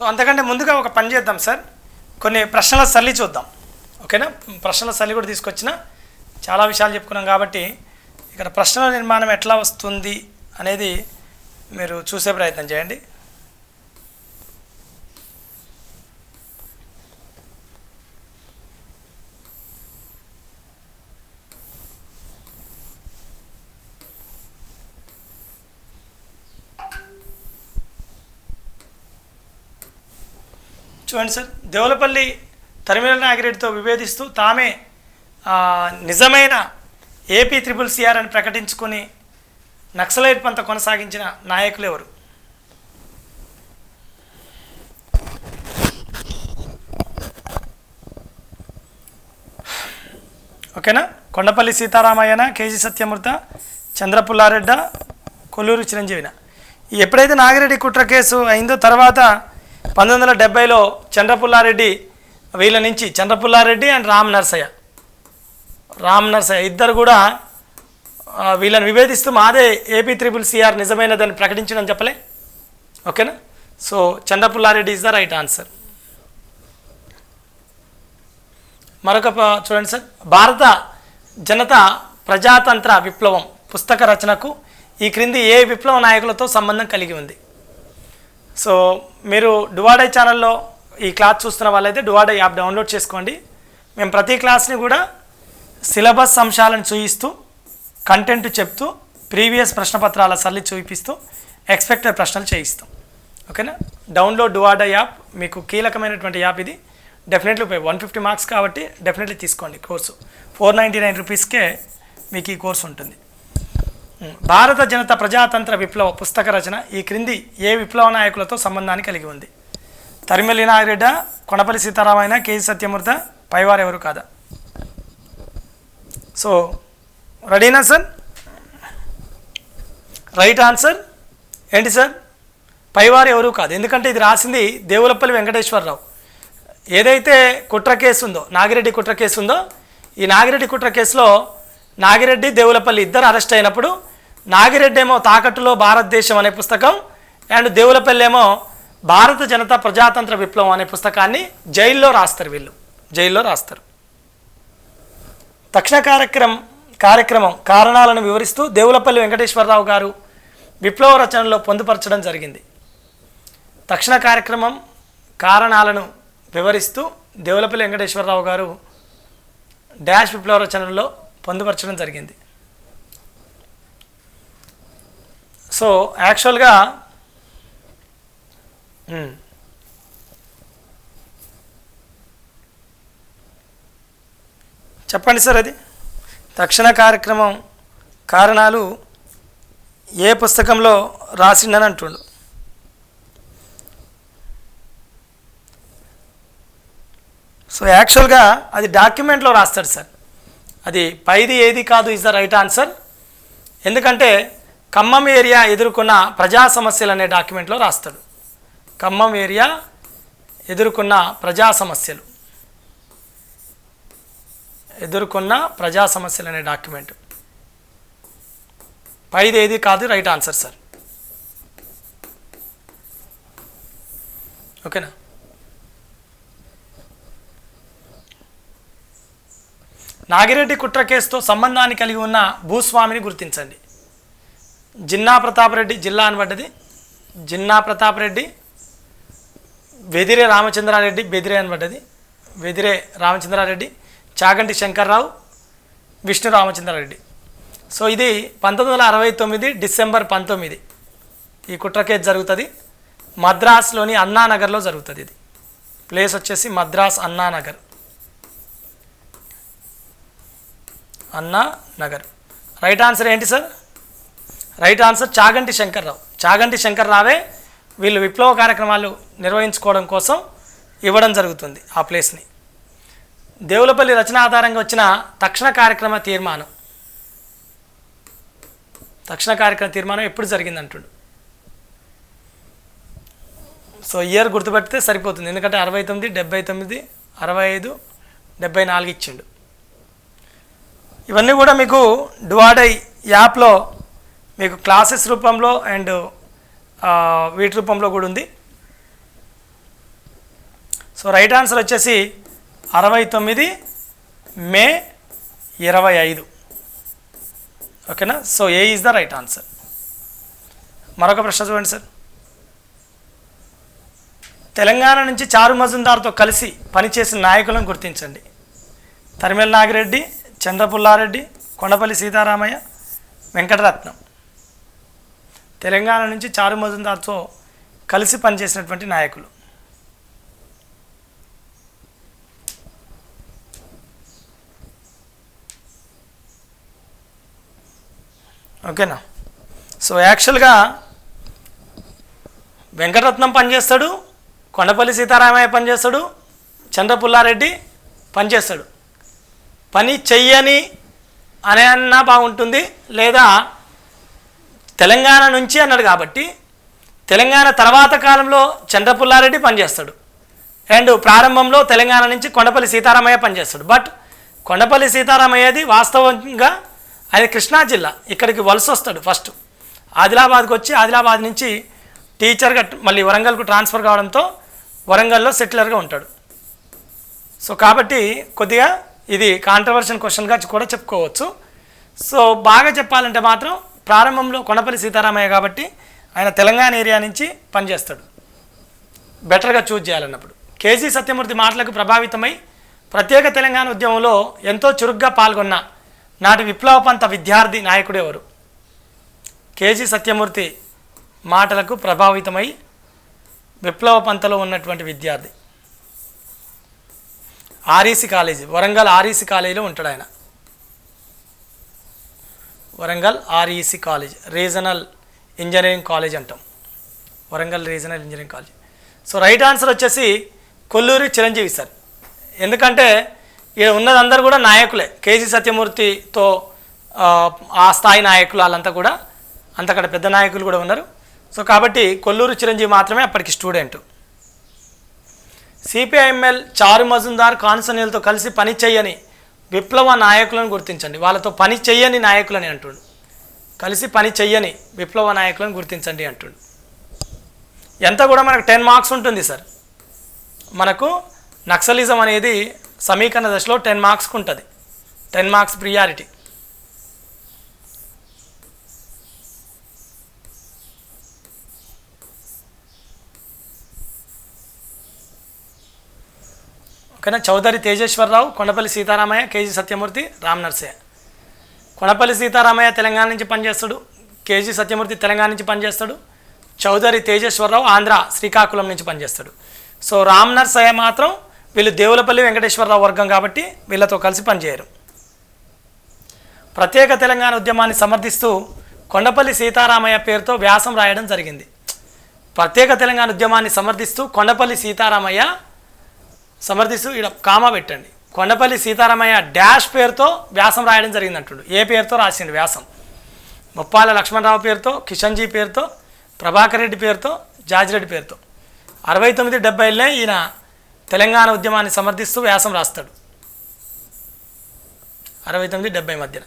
So అంతకంటే ముందుగా ఒక పని చేద్దాం సార్, కొన్ని ప్రశ్నల సరళి చూద్దాం. ఓకేనా? ప్రశ్నల సరళి కూడా తీసుకొచ్చిన చాలా విషయాలు చెప్పుకున్నాం కాబట్టి ఇక్కడ ప్రశ్నల నిర్మాణం ఎట్లా వస్తుంది అనేది మీరు చూసే ప్రయత్నం చేయండి. చూడండి సార్, దేవులపల్లి తరిమేల నాగిరెడ్డితో విభేదిస్తూ తామే నిజమైన ఏపీ CCCR అని ప్రకటించుకొని నక్సలైట్ పంత కొనసాగించిన నాయకులు ఎవరు? ఓకేనా? కొండపల్లి సీతారామయ్యన, కేజీ సత్యమూర్త, చంద్రపుల్లారెడ్డ, కొల్లూరు చిరంజీవిన. ఎప్పుడైతే నాగిరెడ్డి కుట్ర కేసు అయిందో తర్వాత 1970లో చంద్రపుల్లారెడ్డి వీళ్ళ నుంచి చంద్రపుల్లారెడ్డి అండ్ రామ్ నర్సయ్య ఇద్దరు కూడా వీళ్ళని విభేదిస్తూ మాదే ఏపీ CCCR నిజమైనదని ప్రకటించడం చెప్పలే. ఓకేనా? So Chandra Pulla Reddy is the right answer. మరొక చూడండి సార్, భారత జనతా ప్రజాతంత్ర విప్లవం పుస్తక రచనకు ఈ క్రింది ఏ విప్లవ నాయకులతో సంబంధం కలిగి ఉంది? సో మీరు డువాడై ఛానల్లో ఈ క్లాస్ చూస్తున్న వాళ్ళైతే డువాడై యాప్ డౌన్లోడ్ చేసుకోండి. మేము ప్రతి క్లాస్ని కూడా సిలబస్ అంశాలను చూపిస్తూ, కంటెంట్ చెప్తూ, ప్రీవియస్ ప్రశ్నపత్రాల సరళి చూపిస్తూ, ఎక్స్పెక్టెడ్ ప్రశ్నలు చేయిస్తాం. ఓకేనా? డౌన్లోడ్ డువాడై యాప్ మీకు కీలకమైనటువంటి యాప్ ఇది. డెఫినెట్లీ 150 మార్క్స్ కాబట్టి డెఫినెట్లీ తీసుకోండి. కోర్సు 499 రూపీస్కే మీకు ఈ కోర్సు ఉంటుంది. భారత జనతా ప్రజాతంత్ర విప్లవ పుస్తక రచన ఈ క్రింది ఏ విప్లవ నాయకులతో సంబంధాన్ని కలిగి ఉంది? తరిమెల్లి నాగిరెడ్డ, కొండపల్లి సీతారామయ్య, కేజీ సత్యమూర్త, పైవారు ఎవరు కాదా? సో రెడీనా సార్? రైట్ ఆన్సర్ ఏంటి సార్? పైవారు ఎవరు కాదు. ఎందుకంటే ఇది రాసింది దేవులపల్లి వెంకటేశ్వరరావు. ఏదైతే కుట్ర కేసు ఉందో, నాగిరెడ్డి కుట్ర కేసు ఉందో, ఈ నాగిరెడ్డి కుట్ర కేసులో నాగిరెడ్డి, దేవులపల్లి ఇద్దరు అరెస్ట్ అయినప్పుడు నాగిరెడ్డి ఏమో తాకట్టులో భారతదేశం అనే పుస్తకం అండ్ దేవులపల్లి ఏమో భారత జనతా ప్రజాతంత్ర విప్లవం అనే పుస్తకాన్ని జైల్లో రాస్తారు. తక్షణ కార్యక్రమం కారణాలను వివరిస్తూ దేవులపల్లి వెంకటేశ్వరరావు గారు విప్లవ రచనలో పొందుపరచడం జరిగింది. తక్షణ కార్యక్రమం కారణాలను వివరిస్తూ దేవులపల్లి వెంకటేశ్వరరావు గారు డాష్ విప్లవ రచనలో పొందుపరచడం జరిగింది. సో యాక్చువల్గా చెప్పండి సార్, అది తక్షణ కార్యక్రమం కారణాలు ఏ పుస్తకంలో రాసిండని అంటుండు. సో యాక్చువల్గా అది డాక్యుమెంట్లో రాస్తాడు సార్. అది పైది ఏది కాదు ఇస్ ద రైట్ ఆన్సర్. ఎందుకంటే ఖమ్మం ఏరియా ఎదుర్కొన్న ప్రజా సమస్యలు అనే డాక్యుమెంట్లో రాస్తాడు. ఖమ్మం ఏరియా ఎదుర్కొన్న ప్రజా సమస్యలు అనే డాక్యుమెంట్. పైది ఏది కాదు రైట్ ఆన్సర్ సార్. ఓకేనా? నాగిరెడ్డి కుట్ర కేసుతో సంబంధాన్ని కలిగి ఉన్న భూస్వామిని గుర్తించండి. జిన్నా ప్రతాప్ రెడ్డి, జిల్లా అనబడ్డది జిన్నా ప్రతాప్ రెడ్డి, వెదిరే రామచంద్రారెడ్డి, బెదిరే అనబడ్డది వెదిరే రామచంద్రారెడ్డి, చాగంటి శంకర్రావు, విష్ణు రామచంద్రారెడ్డి. సో ఇది 1969 డిసెంబర్ 19 ఈ కుట్ర కేసు జరుగుతుంది. మద్రాస్లోని అన్నానగర్లో జరుగుతుంది. ఇది ప్లేస్ వచ్చేసి మద్రాస్ అన్నానగర్. రైట్ ఆన్సర్ ఏంటి సార్? రైట్ ఆన్సర్ చాగంటి శంకర్రావే వీళ్ళు విప్లవ కార్యక్రమాలు నిర్వహించుకోవడం కోసం ఇవ్వడం జరుగుతుంది ఆ ప్లేస్ని. దేవులపల్లి రచన ఆధారంగా వచ్చిన తక్షణ కార్యక్రమ తీర్మానం ఎప్పుడు జరిగింది అంటుండు. సో ఇయర్ గుర్తుపెడితే సరిపోతుంది, ఎందుకంటే 69, 79, 65, 74 ఇచ్చిండు. ఇవన్నీ కూడా మీకు డువాడై యాప్లో మీకు క్లాసెస్ రూపంలో అండ్ వీటి రూపంలో కూడా ఉంది. సో రైట్ ఆన్సర్ వచ్చేసి 69 మే 25. ఓకేనా. So A is the right answer. మరొక ప్రశ్న చూడండి సార్. తెలంగాణ నుంచి చారు మజుందార్తో కలిసి పనిచేసిన నాయకులను గుర్తించండి. తరిమెల నాగిరెడ్డి, చంద్రపుల్లారెడ్డి, కొండపల్లి సీతారామయ్య, వెంకటరత్నం. తెలంగాణ నుంచి చారు మజుందార్తో కలిసి పనిచేసినటువంటి నాయకులు. ఓకేనా. సో యాక్చువల్గా వెంకటరత్నం పనిచేస్తాడు, కొండపల్లి సీతారామయ్య పనిచేస్తాడు, చంద్రపుల్లారెడ్డి పనిచేస్తాడు. పని చెయ్యని అనే అన్నా బాగుంటుంది, లేదా తెలంగాణ నుంచి అన్నాడు కాబట్టి తెలంగాణ తర్వాత కాలంలో చంద్రపుల్లారెడ్డి పనిచేస్తాడు, అండ్ ప్రారంభంలో తెలంగాణ నుంచి కొండపల్లి సీతారామయ్య పనిచేస్తాడు. బట్ కొండపల్లి సీతారామయ్యది వాస్తవంగా అది కృష్ణా జిల్లా, ఇక్కడికి వలస వస్తాడు. ఫస్ట్ ఆదిలాబాద్కి వచ్చి ఆదిలాబాద్ నుంచి టీచర్గా మళ్ళీ వరంగల్కు ట్రాన్స్ఫర్ కావడంతో వరంగల్లో సెటిలర్గా ఉంటాడు. సో కాబట్టి కొద్దిగా ఇది కాంట్రవర్షియల్ క్వశ్చన్గా కూడా చెప్పుకోవచ్చు. సో బాగా చెప్పాలంటే మాత్రం ప్రారంభంలో కొండపల్లి సీతారామయ్య కాబట్టి ఆయన తెలంగాణ ఏరియా నుంచి పనిచేస్తాడు. బెటర్గా చూజ్ చేయాలన్నప్పుడు కేజీ సత్యమూర్తి మాటలకు ప్రభావితమై ప్రత్యేక తెలంగాణ ఉద్యమంలో ఎంతో చురుగ్గా పాల్గొన్న నాటి విప్లవపంత విద్యార్థి నాయకుడు ఎవరు? కేజీ సత్యమూర్తి మాటలకు ప్రభావితమై విప్లవ పంతలో ఉన్నటువంటి విద్యార్థి. ఆర్ఈసి కాలేజీ, వరంగల్ ఆర్ఈసి కాలేజీలో ఉంటాడు ఆయన. Warangal REC college, regional engineering college అంటాం, Warangal regional engineering college. So right answer వచ్చేసి కొల్లూరి చిరంజీవి సార్. ఎందుకంటే ఇక్కడ ఉన్నదందరూ కూడా నాయకులే, కేజీ సత్యమూర్తితో ఆ స్థాయి నాయకులు వాళ్ళంతా కూడా, అంతక్కడ పెద్ద నాయకులు కూడా ఉన్నారు. సో కాబట్టి కొల్లూరు చిరంజీవి మాత్రమే అప్పటికి స్టూడెంట్. సిపిఐఎంఎల్ చారు మజుందార్ కాన్సనీలతో కలిసి పని చేయని విప్లవ నాయకులను గుర్తించండి. వాళ్ళతో పని చెయ్యని నాయకులని అంటుండు, కలిసి పని చెయ్యని విప్లవ నాయకులను గుర్తించండి అంటుండు. ఎంత కూడా మనకు 10 మార్క్స్ ఉంటుంది సార్. మనకు నక్సలిజం అనేది సమీకరణ దశలో 10 మార్క్స్కి ఉంటుంది, 10 మార్క్స్ ప్రియారిటీ. ఓకేనా. చౌదరి తేజేశ్వరరావు, కొండపల్లి సీతారామయ్య, కేజీ సత్యమూర్తి, రామ్ నర్సయ్య. కొండపల్లి సీతారామయ్య తెలంగాణ నుంచి పనిచేస్తాడు, కేజీ సత్యమూర్తి తెలంగాణ నుంచి పనిచేస్తాడు, చౌదరి తేజేశ్వరరావు ఆంధ్ర శ్రీకాకుళం నుంచి పనిచేస్తాడు. సో రామ్ నర్సయ్య మాత్రం వీళ్ళు దేవులపల్లి వెంకటేశ్వరరావు వర్గం కాబట్టి వీళ్ళతో కలిసి పనిచేయరు. ప్రత్యేక తెలంగాణ ఉద్యమాన్ని సమర్థిస్తూ కొండపల్లి సీతారామయ్య పేరుతో వ్యాసం రాయడం జరిగింది. ప్రత్యేక తెలంగాణ ఉద్యమాన్ని సమర్థిస్తూ కొండపల్లి సీతారామయ్య సమర్థిస్తూ ఇక్కడ కామా పెట్టండి, కొండపల్లి సీతారామయ్య డాష్ పేరుతో వ్యాసం రాయడం జరిగింది అంటుండు. ఏ పేరుతో రాసిండు వ్యాసం? ముప్పాల లక్ష్మణరావు పేరుతో, కిషన్జీ పేరుతో, ప్రభాకర్ రెడ్డి పేరుతో, జాజిరెడ్డి పేరుతో. 69-70 ఈయన తెలంగాణ ఉద్యమాన్ని సమర్థిస్తూ వ్యాసం రాస్తాడు, 69-70 మధ్యన.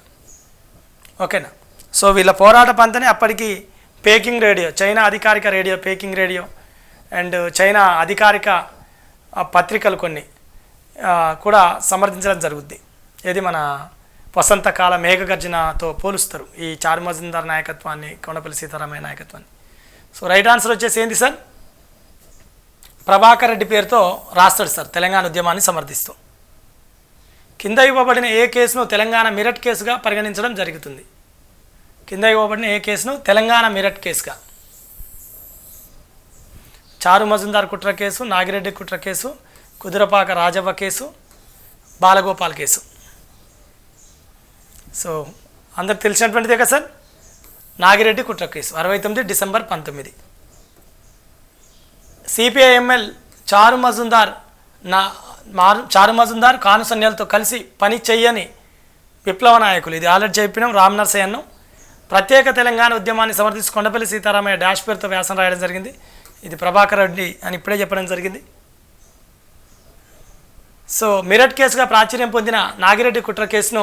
ఓకేనా. సో వీళ్ళ పోరాట పంతని అప్పటికి పేకింగ్ రేడియో, చైనా అధికారిక radio packing radio, and China అధికారిక పత్రికలు కొన్ని కూడా సమర్థించడం జరుగుద్ది. ఇది మన వసంతకాల మేఘగర్జనతో పోలుస్తారు ఈ చారు మజుందార్ నాయకత్వాన్ని, కొండపల్లి సీతారామయ్య నాయకత్వాన్ని. సో రైట్ ఆన్సర్ వచ్చేసి ఏంటి సార్? ప్రభాకర్ రెడ్డి పేరుతో రాస్తాడు సార్ తెలంగాణ ఉద్యమాన్ని సమర్థిస్తూ. కింద ఇవ్వబడిన ఏ కేసును తెలంగాణ మిరట్ కేసుగా పరిగణించడం జరుగుతుంది? కింద ఇవ్వబడిన ఏ కేసును తెలంగాణ మిరట్ కేసుగా? చారు మజుందార్ కుట్ర కేసు, నాగిరెడ్డి కుట్ర case, Kudurapaka Rajavva case, Balagopal case. So అందరికి తెలిసినటువంటిదే కదా సార్, నాగిరెడ్డి కుట్ర కేసు 69 డిసెంబర్ 19. సిపిఐఎంఎల్ చారు మజుందార్ కానుసన్యాలతో కలిసి పని చెయ్యని విప్లవ నాయకులు. ఇది ఆల్రెడీ చెప్పినాం, రామ్ నర్సయ్యను. ప్రత్యేక తెలంగాణ ఉద్యమాన్ని సమర్థించి కొండపల్లి సీతారామయ్య డాష్ పేరుతో వ్యాసం రాయడం జరిగింది. ఇది ప్రభాకర్ రెడ్డి అని ఇప్పుడే చెప్పడం జరిగింది. సో మిరట్ కేసుగా ప్రాచుర్యం పొందిన నాగిరెడ్డి కుట్ర కేసును